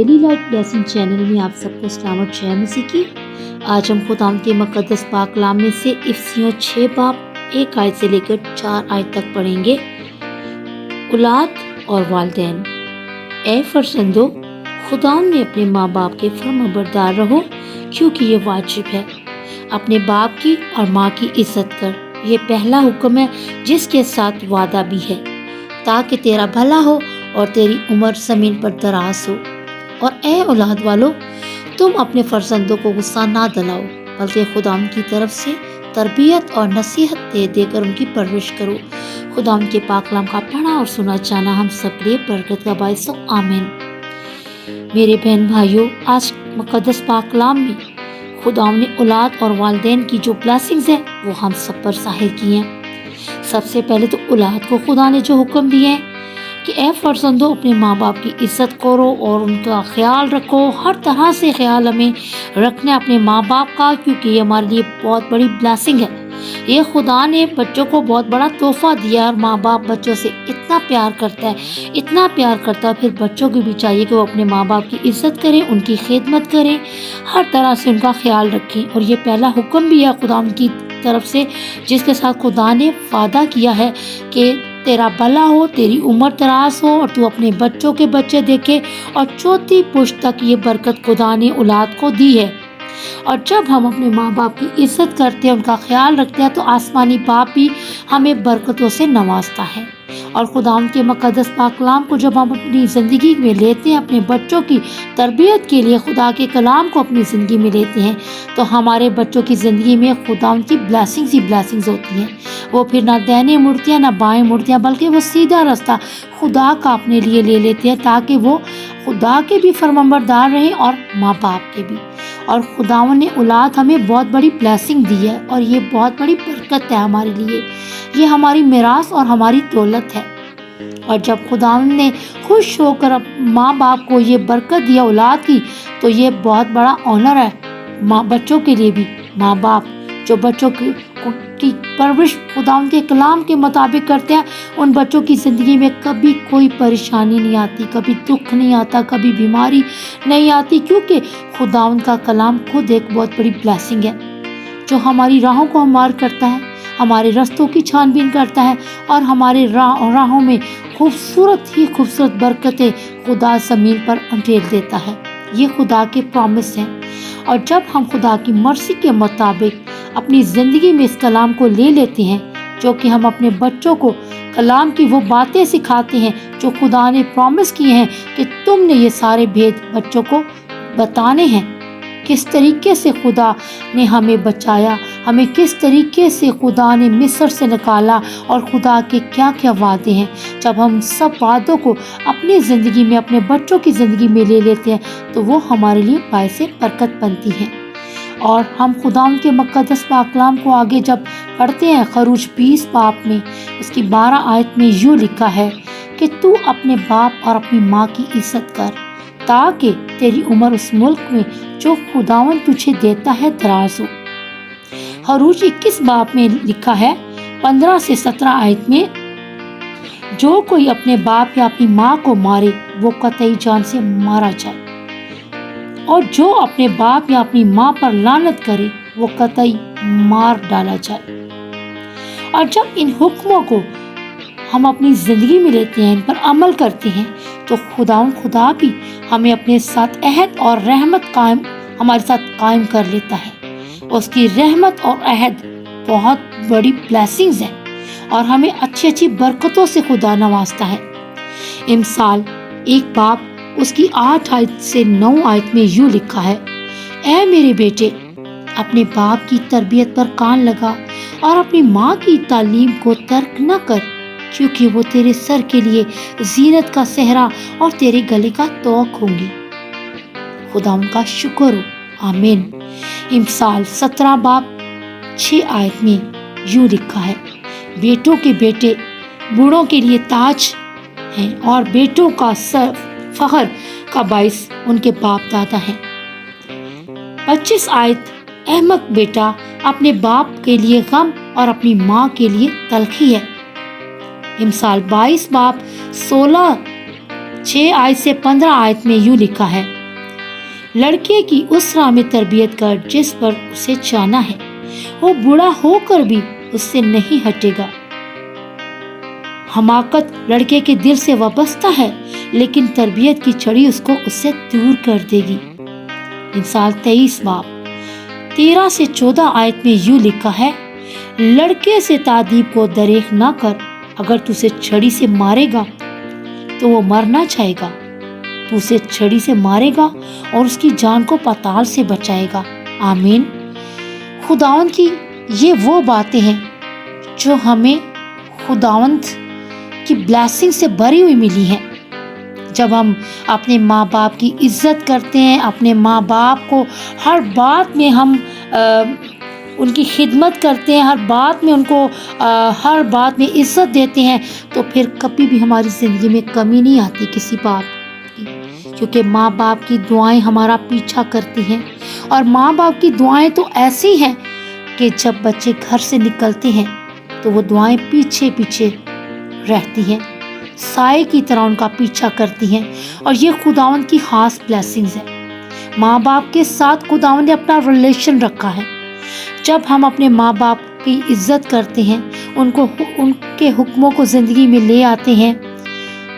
Daily life blessing channel में आप सबको सलाम और जय मसीह की। आज हम खुदाम के मुकद्दस पाक कलाम में से इफ्सियों 6 बाब 1 आयत से लेकर 4 आयत तक पढ़ेंगे। औलाद और वालिदैन। ए फरजंदो, खुदाम ने अपने माँ बाप के फर्माबरदार रहो, क्योंकि ये वाजिब है। अपने बाप की और माँ की इज्जत कर, ये पहला हुक्म है जिसके साथ वादा भी है, ताकि तेरा भला हो और तेरी उम्र जमीन पर दराज हो। और ए औलाद वालों, तुम अपने फर्जंदों को गुस्सा ना दिलाओ, बल्कि खुदाम की तरफ से तरबियत और नसीहत दे देकर उनकी परवरिश करो। खुदाम के पाक कलाम का पढ़ा और सुना जाना हम सब के लिए बरकत का बाइस हो। आमीन। मेरे बहन भाइयों, आज मुकद्दस पाक कलाम में खुदाम ने औलाद और वालिदैन की जो ब्लेसिंग्स है वो हम सब पर ज़ाहिर की हैं। सबसे पहले तो औलाद को खुदा ने जो हुक्म दिए हैं कि ए फर्जंदो, अपने माँ बाप की इज्जत करो और उनका ख्याल रखो। हर तरह से ख्याल हमें रखना है अपने माँ बाप का, क्योंकि ये हमारे लिए बहुत बड़ी ब्लेसिंग है। ये खुदा ने बच्चों को बहुत बड़ा तोहफा दिया और माँ बाप बच्चों से इतना प्यार करता है, इतना प्यार करता है। फिर बच्चों को भी चाहिए कि वो अपने माँ बाप की इज्जत करें, उनकी खिदमत करें, हर तरह से उनका ख्याल रखें। और ये पहला हुक्म भी है खुदा की तरफ से, जिसके साथ खुदा ने वादा किया है कि तेरा भला हो, तेरी उम्र दराज हो और तू अपने बच्चों के बच्चे देखे। और चौथी पुश्त तक ये बरकत खुदा ने औलाद को दी है। और जब हम अपने माँ बाप की इज्जत करते हैं, उनका ख्याल रखते हैं, तो आसमानी बाप भी हमें बरकतों से नवाजता है। और खुदा के मुकद्दस पाक कलाम को जब हम अपनी ज़िंदगी में लेते हैं, अपने बच्चों की तरबियत के लिए खुदा के कलाम को अपनी ज़िंदगी में लेते हैं, तो हमारे बच्चों की ज़िंदगी में खुदा की ब्लेसिंग्स ही ब्लेसिंग्स होती हैं। वो फिर ना दाहिने मुड़ते हैं ना बाएं मुड़ते हैं, बल्कि वो सीधा रास्ता खुदा का अपने लिए ले लेते हैं, ताकि वो खुदा के भी फरमाबरदार रहें और माँ बाप के भी। और खुदावन ने औलाद हमें बहुत बड़ी ब्लेसिंग दी है और ये बहुत बड़ी बरकत है हमारे लिए। ये हमारी मिरास और हमारी दौलत है। और जब खुदावन ने खुश होकर माँ बाप को ये बरकत दिया औलाद की, तो ये बहुत बड़ा ऑनर है माँ बच्चों के लिए भी। माँ बाप जो बच्चों की परवरिश खुदावन के कलाम के मुताबिक करते हैं, उन बच्चों की ज़िंदगी में कभी कोई परेशानी नहीं आती, कभी दुख नहीं आता, कभी बीमारी नहीं आती, क्योंकि खुदावन का कलाम खुद एक बहुत बड़ी ब्लेसिंग है जो हमारी राहों को हमार करता है, हमारे रास्तों की छानबीन करता है और हमारे राहों में खूबसूरत ही खूबसूरत बरकतें खुदा ज़मीन पर अंधेर देता है। ये खुदा के प्रॉमिस हैं। और जब हम खुदा की मर्जी के मुताबिक अपनी ज़िंदगी में इस कलाम को ले लेते हैं, जो कि हम अपने बच्चों को कलाम की वो बातें सिखाते हैं जो खुदा ने प्रॉमिस किए हैं कि तुमने ये सारे भेद बच्चों को बताने हैं। किस तरीके से खुदा ने हमें बचाया, हमें किस तरीके से खुदा ने मिस्र से निकाला और खुदा के क्या क्या वादे हैं। जब हम सब वादों को अपनी ज़िंदगी में, अपने बच्चों की ज़िंदगी में ले लेते हैं, तो वो हमारे लिए बायसे बरकत बनती हैं। और हम खुदा के मुकद्दस पाक कलाम को आगे जब पढ़ते हैं, खरूज 20 बाब में उसकी 12 आयत में यूँ लिखा है कि तू अपने बाप और अपनी माँ की इज्जत कर, ताकि तेरी उम्र उस मुल्क में जो खुदावन तुझे देता है दराज हो। खरूज 21 बाब में लिखा है 15 से 17 आयत में, जो कोई अपने बाप या अपनी माँ को मारे वो कतई जान से मारा जाए, और जो अपने बाप या अपनी माँ पर लानत करे वो कतई मार डाला जाए। और जब इन हुक्मों को हम अपनी ज़िंदगी में लेते हैं, इन पर अमल करते हैं, तो खुदा भी हमें अपने साथ अहद और रहमत हमारे साथ कायम कर लेता है। उसकी रहमत और अहद बहुत बड़ी ब्लेसिंग्स है और हमें अच्छी अच्छी बरकतों से खुदा नवाजता है। इमसाल 1 बाब उसकी 8 आयत से 9 आयत में यूँ लिखा है, ऐ मेरे बेटे, अपने बाप की तरबियत पर कान लगा और अपनी माँ की तालीम को तर्क न कर, क्योंकि वो तेरे सर के लिए जीनत का सेहरा और तेरे गले का तोक होंगी। खुदा उनका शुक्र हो। आमीन। इमसाल 17 बाब 6 आयत में यूँ लिखा है, बेटों के बेटे बूढ़ों के लिए ताज हैं और बेटों का सर फख्र का बाइस उनके बाप दादा हैं। 25 आयत, अहमक बेटा अपने बाप के लिए गम और अपनी माँ के लिए तलखी है। इमसाल 22 बाब 16 6 आयत से 15 आयत में यूं लिखा है, लड़के की उस राह में तरबियत कर जिस पर उसे जाना है, वो बूढ़ा होकर भी उससे नहीं हटेगा। हमाकत लड़के के दिल से वाबस्ता है, लेकिन तरबियत की छड़ी उसको उससे दूर कर देगी। इंसाल 23 बाब 13 से 14 आयत में यूं लिखा है, लड़के से तादीब को दरेख ना कर, अगर तू उसे छड़ी से मारेगा तो वो मरना चाहेगा, तू उसे छड़ी से मारेगा और उसकी जान को पाताल से बचाएगा। आमीन। खुदावंद की ये वो बातें हैं जो हमें खुदावंद की ब्लेसिंग से भरी हुई मिली हैं। जब हम अपने माँ बाप की इज्जत करते हैं, अपने माँ बाप को हर बात में हम उनकी खिदमत करते हैं, हर बात में उनको हर बात में इज्जत देते हैं, तो फिर कभी भी हमारी ज़िंदगी में कमी नहीं आती किसी बात की, क्योंकि माँ बाप की दुआएं हमारा पीछा करती हैं। और माँ बाप की दुआएं तो ऐसी हैं कि जब बच्चे घर से निकलते हैं तो वो दुआएं पीछे पीछे रहती हैं, साए की तरह उनका पीछा करती हैं। और ये खुदावंद की खास ब्लेसिंग्स है। माँ बाप के साथ खुदावंद ने अपना रिलेशन रखा है। जब हम अपने माँ बाप की इज्जत करते हैं, उनके हुक्मों को ज़िंदगी में ले आते हैं,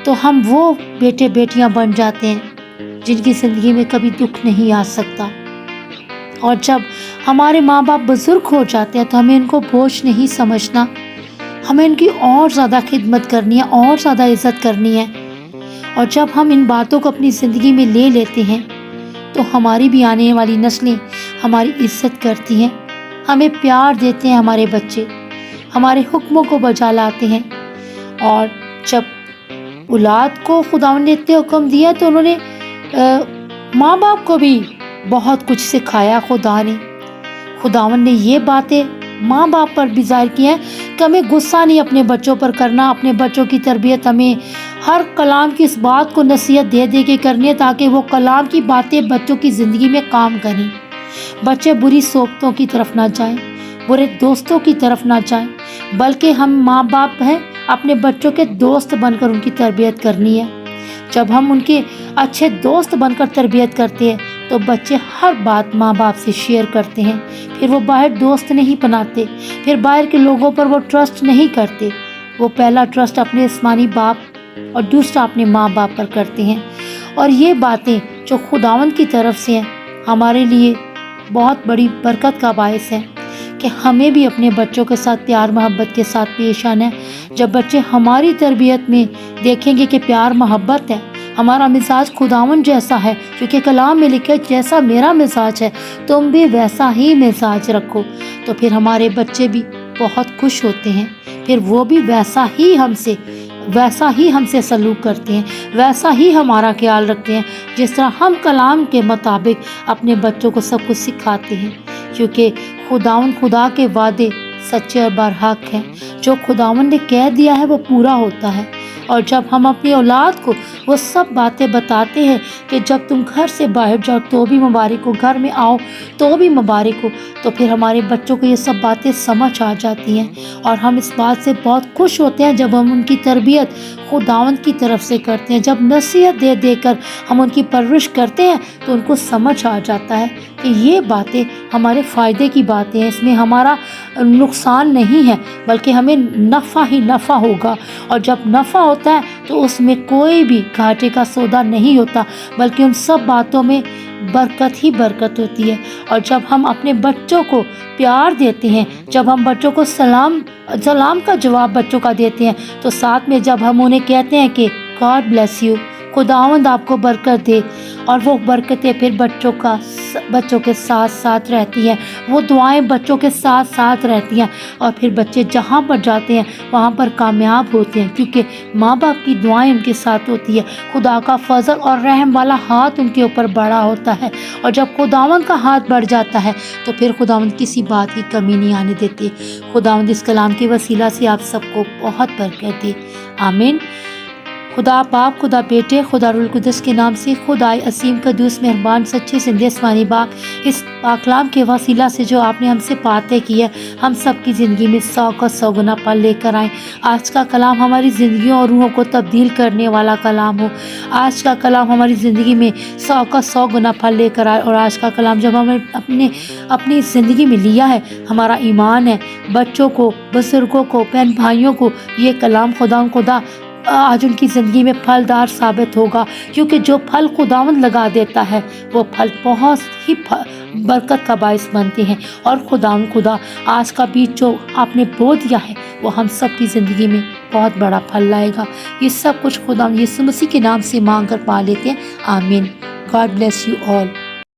तो हम वो बेटे बेटियां बन जाते हैं जिनकी ज़िंदगी में कभी दुख नहीं आ सकता। और जब हमारे माँ बाप बुजुर्ग हो जाते हैं तो हमें इनको बोझ नहीं समझना, हमें इनकी और ज़्यादा खिदमत करनी है, और ज़्यादा इज्जत करनी है। और जब हम इन बातों को अपनी ज़िंदगी में ले लेते हैं तो हमारी भी आने वाली नस्लें हमारी इज्जत करती हैं, हमें प्यार देते हैं, हमारे बच्चे हमारे हुक्मों को बजा लाते हैं। और जब औलाद को खुदावंद ने इतने हुक्म दिया तो उन्होंने माँ बाप को भी बहुत कुछ सिखाया। खुदावंद ने ये बातें माँ बाप पर भी जाहिर की हैं कि हमें गुस्सा नहीं अपने बच्चों पर करना, अपने बच्चों की तरबियत हमें हर कलाम की इस बात को नसीहत दे दे के करनी है, ताकि वो कलाम की बातें बच्चों की ज़िंदगी में काम करें। बच्चे बुरी सोबतों की तरफ ना जाएं, बुरे दोस्तों की तरफ ना जाएं, बल्कि हम माँ बाप हैं, अपने बच्चों के दोस्त बनकर उनकी तरबियत करनी है। जब हम उनके अच्छे दोस्त बनकर तरबियत करते हैं तो बच्चे हर बात माँ बाप से शेयर करते हैं, फिर वो बाहर दोस्त नहीं बनाते, फिर बाहर के लोगों पर वो ट्रस्ट नहीं करते। वो पहला ट्रस्ट अपने आसमानी बाप और दूसरा अपने माँ बाप पर करते हैं। और ये बातें जो खुदावंद की तरफ से हैं हमारे लिए बहुत बड़ी बरकत का बायस है कि हमें भी अपने बच्चों के साथ प्यार मोहब्बत के साथ पेश आना है। जब बच्चे हमारी तरबियत में देखेंगे कि प्यार मोहब्बत है, हमारा मिजाज खुदावंद जैसा है, क्योंकि कलाम में लिखा है जैसा मेरा मिजाज है तुम भी वैसा ही मिजाज रखो, तो फिर हमारे बच्चे भी बहुत खुश होते हैं, फिर वो भी वैसा ही हमसे सलूक करते हैं, वैसा ही हमारा ख्याल रखते हैं जिस तरह हम कलाम के मुताबिक अपने बच्चों को सब कुछ सिखाते हैं। क्योंकि खुदावंद खुदा के वादे सच्चे और बरहक हैं, जो खुदावंद ने कह दिया है वो पूरा होता है। और जब हम अपनी औलाद को वो सब बातें बताते हैं कि जब तुम घर से बाहर जाओ तो भी मुबारक हो, घर में आओ तो भी मुबारक हो, तो फिर हमारे बच्चों को ये सब बातें समझ आ जाती हैं। और हम इस बात से बहुत खुश होते हैं जब हम उनकी तरबियत खुदावंद की तरफ से करते हैं। जब नसीहत दे देकर हम उनकी परवरिश करते हैं तो उनको समझ आ जाता है कि ये बातें हमारे फ़ायदे की बातें हैं, इसमें हमारा नुकसान नहीं है बल्कि हमें नफ़ा ही नफ़ा होगा। और जब नफ़ा होता है तो उसमें कोई भी घाटे का सौदा नहीं होता, बल्कि उन सब बातों में बरकत ही बरकत होती है। और जब हम अपने बच्चों को प्यार देते हैं, जब हम बच्चों को सलाम का जवाब बच्चों का देते हैं, तो साथ में जब हम उन्हें कहते हैं कि गॉड ब्लेस यू, खुदावंद आपको बरकत दे, और वो बरकतें फिर बच्चों के साथ साथ रहती हैं, वो दुआएं बच्चों के साथ साथ रहती हैं, और फिर बच्चे जहाँ पर जाते हैं वहाँ पर कामयाब होते हैं, क्योंकि माँ बाप की दुआएं उनके साथ होती है। खुदा का फजल और रहम वाला हाथ उनके ऊपर बड़ा होता है, और जब खुदावंद का हाथ बढ़ जाता है तो फिर खुदावंद किसी बात की कमी नहीं आने देते। खुदावंद इस कलाम के वसीला से आप सबको बहुत बरकत दे। आमीन। خدا باپ، خدا بیٹے، خدا روح القدس کے نام سے، خدائے عظیم قدوس مہربان سچے زندہ آسمانی باپ، اس پاکلام کے وسیلہ سے جو آپ نے ہم سے باتیں کی ہے، ہم سب کی زندگی میں 100 کا 100 گنا پھل لے کر آئیں۔ آج کا کلام ہماری زندگیوں اور روحوں کو تبدیل کرنے والا کلام ہو۔ آج کا کلام ہماری زندگی میں 100 کا 100 گنا پھل لے کر آئے، اور آج کا کلام جب ہمیں اپنی زندگی میں لیا ہے، ہمارا ایمان ہے، بچوں کو، بزرگوں کو، بہن بھائیوں کو یہ کلام خدا آج ان کی زندگی میں پھلدار ثابت ہوگا، کیونکہ جو پھل خداوند لگا دیتا ہے وہ پھل بہت ہی برکت کا باعث بنتے ہیں، اور خدا آج کا بیج جو آپ نے بو دیا ہے وہ ہم سب کی زندگی میں بہت بڑا پھل لائے گا۔ یہ سب کچھ خدا یسوع مسیح کے نام سے مانگ کر پا لیتے ہیں، آمین۔ God bless you all.